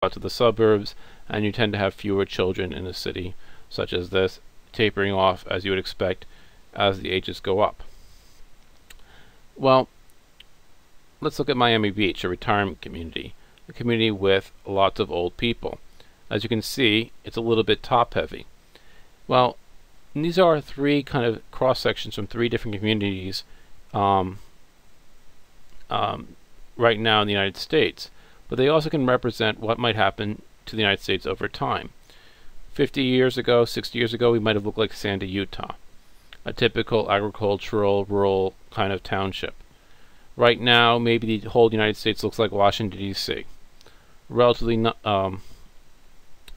out to the suburbs, and you tend to have fewer children in a city such as this, tapering off as you would expect as the ages go up. Well, let's look at Miami Beach, a retirement community, a community with lots of old people. As you can see, it's a little bit top-heavy. Well, these are three kind of cross-sections from three different communities right now in the United States, but they also can represent what might happen to the United States over time. 50 years ago, 60 years ago, we might have looked like Sandy, Utah, a typical agricultural, rural kind of township. Right now, maybe the whole United States looks like Washington, D.C. Relatively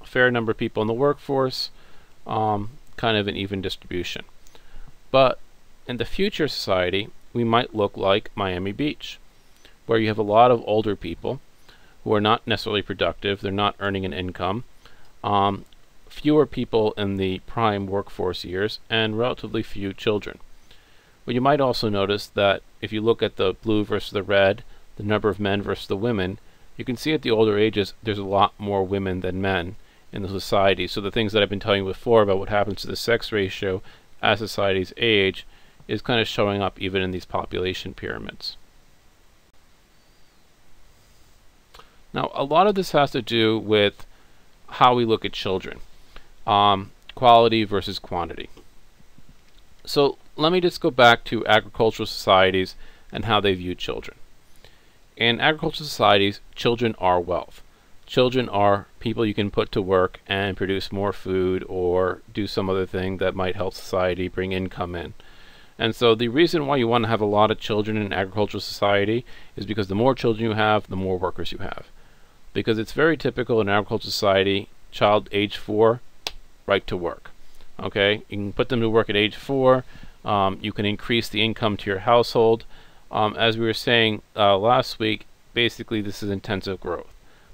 fair number of people in the workforce, kind of an even distribution. But in the future society, we might look like Miami Beach, where you have a lot of older people who are not necessarily productive, they're not earning an income, fewer people in the prime workforce years, and relatively few children. But you might also notice that if you look at the blue versus the red, the number of men versus the women, you can see at the older ages there's a lot more women than men in the society. So the things that I've been telling you before about what happens to the sex ratio as societies age is kind of showing up even in these population pyramids. Now, a lot of this has to do with how we look at children, quality versus quantity. So let me just go back to agricultural societies and how they view children. In agricultural societies, children are wealth. Children are people you can put to work and produce more food or do some other thing that might help society bring income in. And so the reason why you want to have a lot of children in an agricultural society is because the more children you have, the more workers you have. Because it's very typical in an agricultural society, child age 4, right to work. Okay, you can put them to work at age 4. You can increase the income to your household. As we were saying last week, basically this is intensive growth.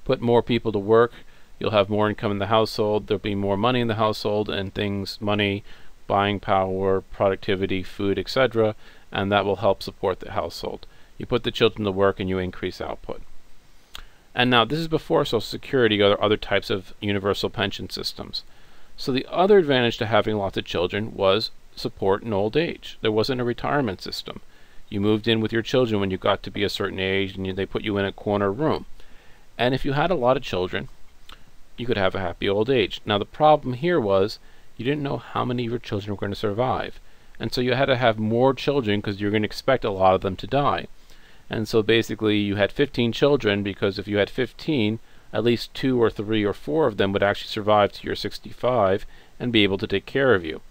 Put more people to work, you'll have more income in the household, there'll be more money in the household and things, money, buying power, productivity, food, etc., and that will help support the household. You put the children to work and you increase output. And now this is before Social Security or other types of universal pension systems. So the other advantage to having lots of children was support in old age. There wasn't a retirement system. You moved in with your children when you got to be a certain age and they put you in a corner room. And if you had a lot of children, you could have a happy old age. Now the problem here was you didn't know how many of your children were going to survive. And so you had to have more children because you're going to expect a lot of them to die. And so basically you had 15 children because if you had 15, at least 2 or 3 or 4 of them would actually survive to your 65 and be able to take care of you.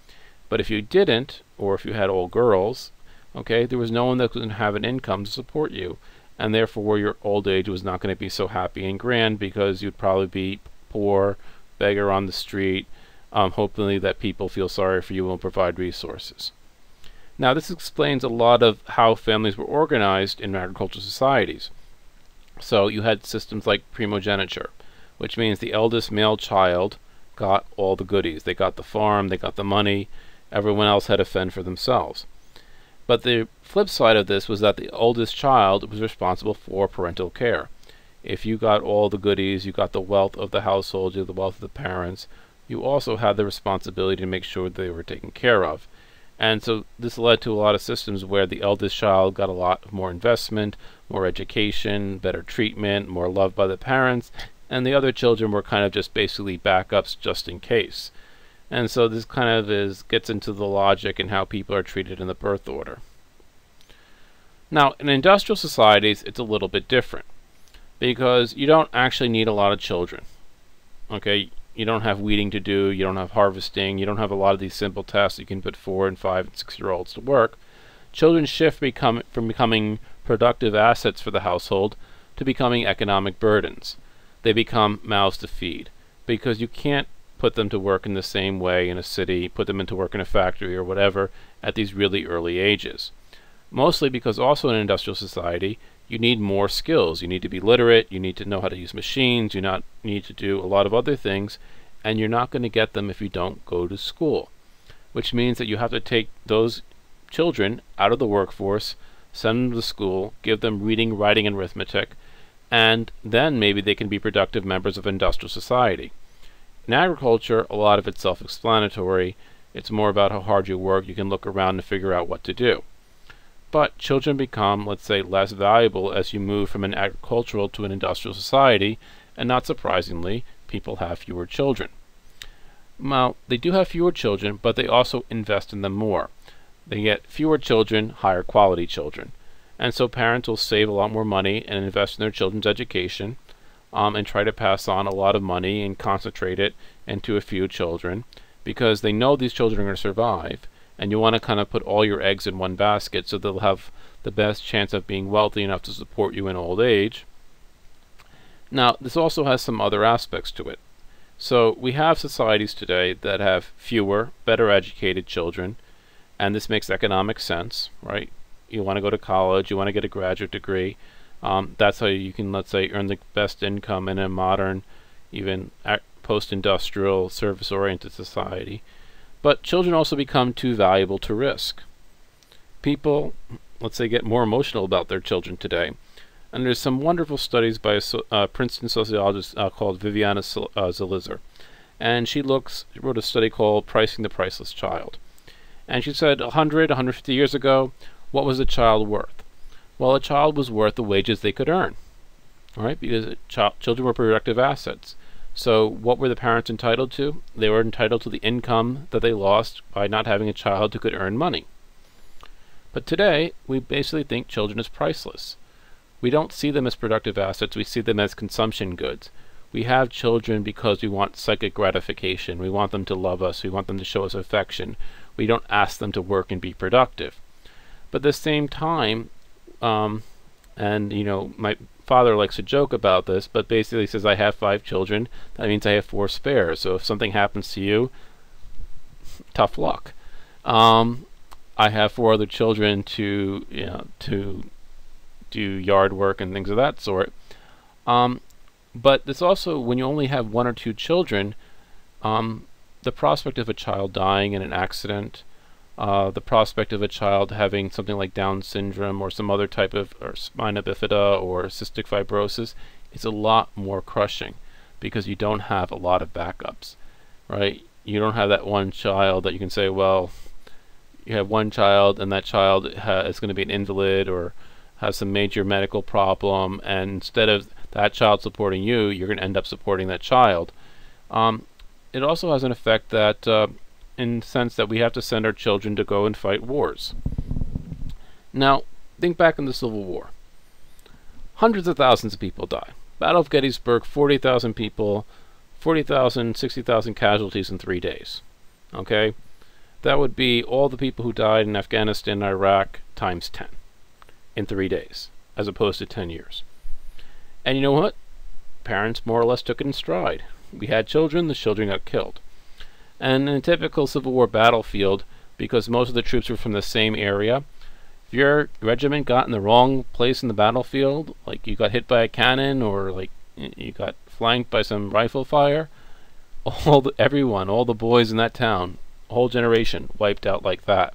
But if you didn't, or if you had all girls, okay, there was no one that could have an income to support you. And therefore your old age was not going to be so happy and grand because you'd probably be poor, beggar on the street, hopefully that people feel sorry for you and will provide resources. Now this explains a lot of how families were organized in agricultural societies. So you had systems like primogeniture, which means the eldest male child got all the goodies. They got the farm, they got the money, everyone else had to fend for themselves. But the flip side of this was that the oldest child was responsible for parental care. If you got all the goodies, you got the wealth of the household, you had the wealth of the parents, you also had the responsibility to make sure they were taken care of. And so this led to a lot of systems where the eldest child got a lot more investment, more education, better treatment, more love by the parents, and the other children were kind of just basically backups just in case. And so this kind of gets into the logic and how people are treated in the birth order. Now, in industrial societies, it's a little bit different because you don't actually need a lot of children. Okay, you don't have weeding to do, you don't have harvesting, you don't have a lot of these simple tasks you can put 4 and 5 and 6-year-olds to work. Children shift from becoming productive assets for the household to becoming economic burdens. They become mouths to feed because you can't put them to work in the same way in a city, put them into work in a factory or whatever at these really early ages. Mostly because also in an industrial society, you need more skills. You need to be literate, you need to know how to use machines, you need to do a lot of other things, and you're not going to get them if you don't go to school. Which means that you have to take those children out of the workforce, send them to school, give them reading, writing, and arithmetic, and then maybe they can be productive members of industrial society. In agriculture, a lot of it's self-explanatory. It's more about how hard you work. You can look around and figure out what to do. But children become, let's say, less valuable as you move from an agricultural to an industrial society, and not surprisingly, people have fewer children. Well, they do have fewer children, but they also invest in them more. They get fewer children, higher quality children. And so parents will save a lot more money and invest in their children's education, and try to pass on a lot of money and concentrate it into a few children, because they know these children are going to survive, and you want to kind of put all your eggs in one basket so they'll have the best chance of being wealthy enough to support you in old age. Now, this also has some other aspects to it. So we have societies today that have fewer, better educated children, and this makes economic sense, right? You want to go to college, you want to get a graduate degree. That's how you can, let's say, earn the best income in a modern, even post-industrial, service-oriented society. But children also become too valuable to risk. People, let's say, get more emotional about their children today. And there's some wonderful studies by a Princeton sociologist called Viviana Zelizer. And she wrote a study called Pricing the Priceless Child. And she said 100, 150 years ago, what was a child worth? Well, a child was worth the wages they could earn, right? Because children were productive assets. So what were the parents entitled to? They were entitled to the income that they lost by not having a child who could earn money. But today, we basically think children is priceless. We don't see them as productive assets, we see them as consumption goods. We have children because we want psychic gratification. We want them to love us. We want them to show us affection. We don't ask them to work and be productive. But at the same time, and you know, my father likes to joke about this, but basically he says, I have 5 children. That means I have 4 spares. So if something happens to you, tough luck. I have 4 other children to, you know, to do yard work and things of that sort. But it's also, when you only have 1 or 2 children, the prospect of a child dying in an accident, the prospect of a child having something like Down syndrome or some other type of or spina bifida or cystic fibrosis is a lot more crushing, because you don't have a lot of backups, right? You don't have that one child that you can say, well, you have one child and that child is going to be an invalid or has some major medical problem, and instead of that child supporting you, you're going to end up supporting that child. It also has an effect that in the sense that we have to send our children to go and fight wars. Now, think back in the Civil War. Hundreds of thousands of people die. Battle of Gettysburg, 40,000 people, 40,000, 60,000 casualties in 3 days. Okay? That would be all the people who died in Afghanistan and Iraq times 10 in 3 days, as opposed to 10 years. And you know what? Parents more or less took it in stride. We had children, the children got killed. And in a typical Civil War battlefield, because most of the troops were from the same area, if your regiment got in the wrong place in the battlefield, like you got hit by a cannon or like you got flanked by some rifle fire, everyone, all the boys in that town, a whole generation wiped out like that.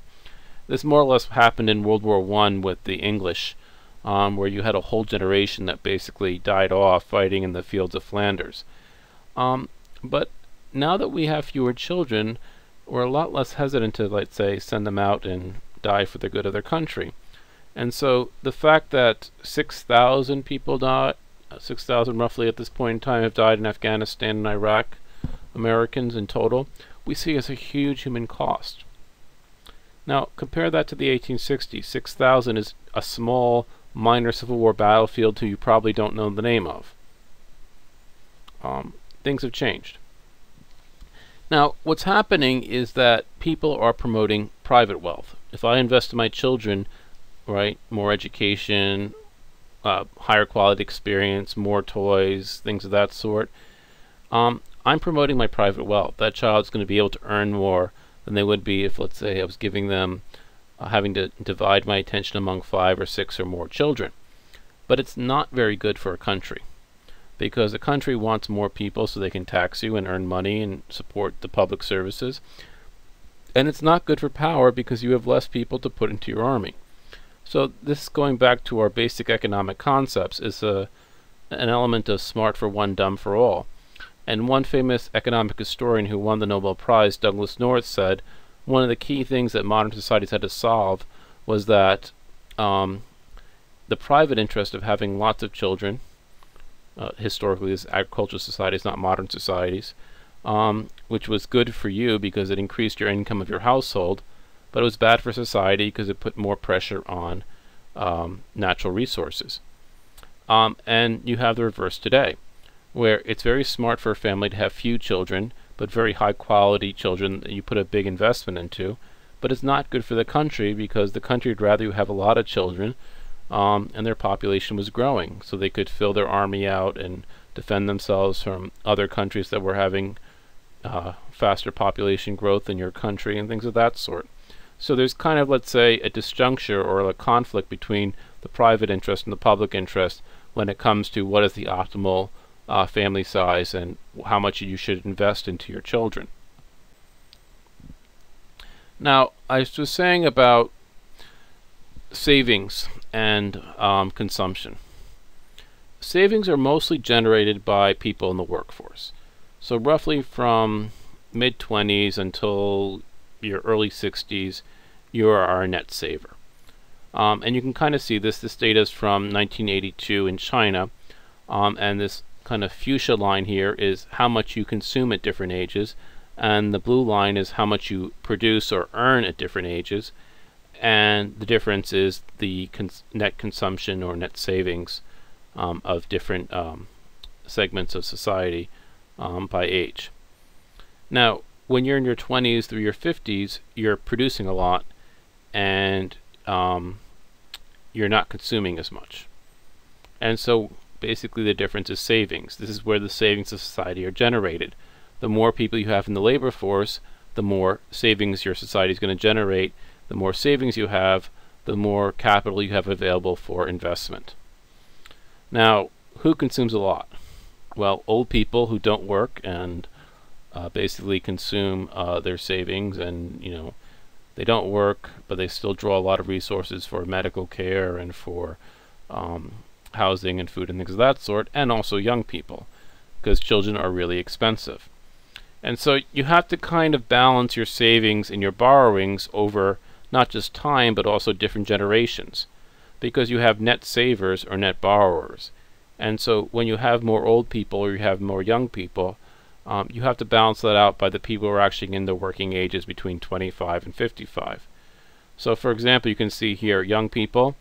This more or less happened in World War I with the English, where you had a whole generation that basically died off fighting in the fields of Flanders. But now that we have fewer children, we're a lot less hesitant to, let's say, send them out and die for the good of their country. And so the fact that 6,000 people died, 6,000 roughly at this point in time have died in Afghanistan and Iraq, Americans in total, we see as a huge human cost. Now, compare that to the 1860s. 6,000 is a small, minor Civil War battlefield who you probably don't know the name of. Things have changed. Now, what's happening is that people are promoting private wealth. If I invest in my children, right, more education, higher quality experience, more toys, things of that sort, I'm promoting my private wealth. That child's going to be able to earn more than they would be if, let's say, I was giving them, having to divide my attention among 5 or 6 or more children. But it's not very good for a country, because a country wants more people so they can tax you and earn money and support the public services. And it's not good for power because you have less people to put into your army. So this, going back to our basic economic concepts, is an element of smart for one, dumb for all. And one famous economic historian who won the Nobel Prize, Douglas North, said one of the key things that modern societies had to solve was that the private interest of having lots of children, historically this agricultural societies, not modern societies, which was good for you because it increased your income of your household, but it was bad for society because it put more pressure on natural resources. And you have the reverse today, where it's very smart for a family to have few children, but very high quality children that you put a big investment into, but it's not good for the country because the country would rather you have a lot of children, and their population was growing, so they could fill their army out and defend themselves from other countries that were having faster population growth in your country and things of that sort. So there's kind of, let's say, a disjuncture or a conflict between the private interest and the public interest when it comes to what is the optimal family size and how much you should invest into your children. Now, I was saying about savings and consumption. Savings are mostly generated by people in the workforce. So roughly from mid-20s until your early 60s, you are a net saver. And you can kind of see this. This data is from 1982 in China, and this kind of fuchsia line here is how much you consume at different ages, and the blue line is how much you produce or earn at different ages, and the difference is the net consumption or net savings of different segments of society by age. Now, when you're in your 20s through your 50s, you're producing a lot, and you're not consuming as much. And so basically the difference is savings. This is where the savings of society are generated. The more people you have in the labor force, the more savings your society is going to generate. The more savings you have, the more capital you have available for investment. Now, who consumes a lot? Well, old people who don't work and basically consume their savings, and they don't work, but they still draw a lot of resources for medical care and for housing and food and things of that sort, and also young people, because children are really expensive. And so you have to kind of balance your savings and your borrowings over not just time, but also different generations, because you have net savers or net borrowers. And so when you have more old people or you have more young people, you have to balance that out by the people who are actually in the working ages between 25 and 55. So for example, you can see here, young people,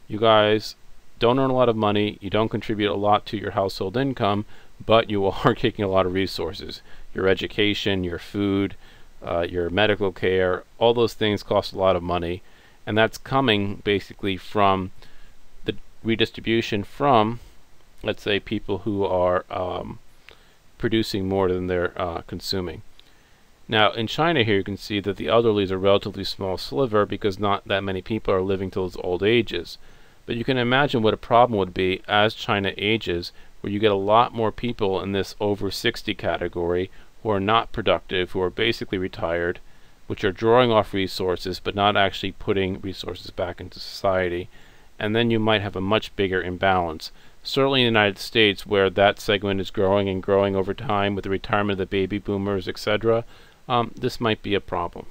you guys don't earn a lot of money, you don't contribute a lot to your household income, but you are taking a lot of resources. Your education, your food, your medical care, all those things cost a lot of money, and that's coming basically from the redistribution from, let's say, people who are producing more than they're consuming. Now in China here you can see that the elderly is a relatively small sliver because not that many people are living till those old ages. But you can imagine what a problem would be as China ages, where you get a lot more people in this over 60 category who are not productive, who are basically retired, which are drawing off resources but not actually putting resources back into society. And then you might have a much bigger imbalance. Certainly in the United States, where that segment is growing and growing over time with the retirement of the baby boomers, etc., this might be a problem.